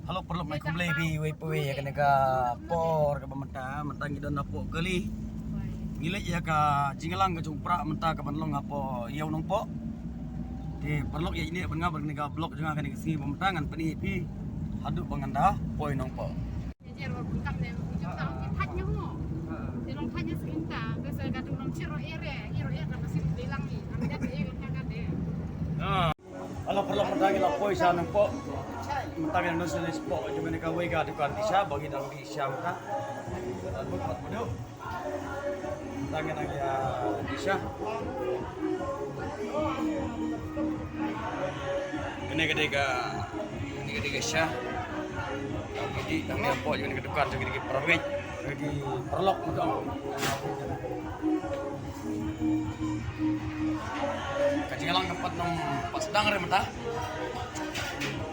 Halo perlu mai kumlei pi we pe ya kana ka por ka mentang idon apo kali. Gila ya ka jingalang ka cumpra menta ka panlong apo yau nong po. Di perlu ya ini benga berniga blok juga kan ke sini pementangan pani pi hadu penganda poi nong po. Kalau perlu mendangi lapoi sana po, mentang yang nulis nulis po, cuma ni kawai ka dukan bisa bagi dalam bisa maka, buat bodoh, mentang yang ya bisa, ini gede sya, jadi tangi po cuma ni dukan jadi perwej, jadi perlok maka. Kacingalang keempat nom pas sedang ada mata,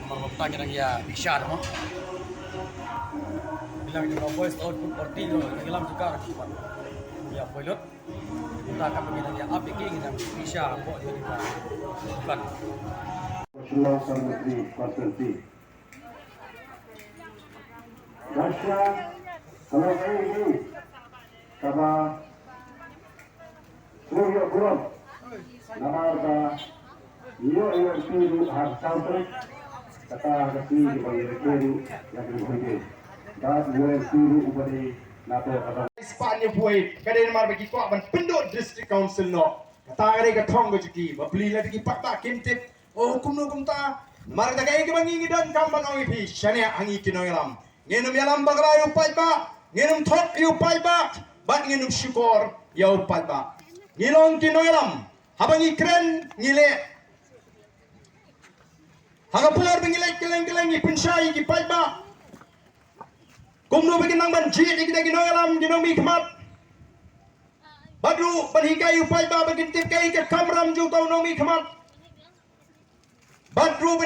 merubah yang ya bisa dong. Bilang juga voice output porti lo, kacingalang juga cepat. Ya pilot, kita akan begini ya api king yang bisa kok jadi bukan. Sulawesi Negeri Konserti. Dasya, kalau ini, sama Surya Kuram. Nama iyo tiru har sampai kata kasi di bawah tiru yang berbeda dan iyo tiru ubadi nato kata Spanya buai kadang mar bagi kuat ban penduduk district council no kata kadang katong gojiki beli lagi pakta kintip oh hukum no kumta mar ta kay kibangi dan kamban ang ipi syania ang ikinoylam ngenum yalam baglayo paiba ngenum thok yu paiba bat ngenum syukur yau paiba ngilong kinoylam habang ikren ngile hangapur bengilek keleng-keleng ipensai ki paiba kumno begin nang banji ikida ginoyalam ginomi khmat badru banhikai paiba begin tip kai ke kamram ju tau nomi khmat badru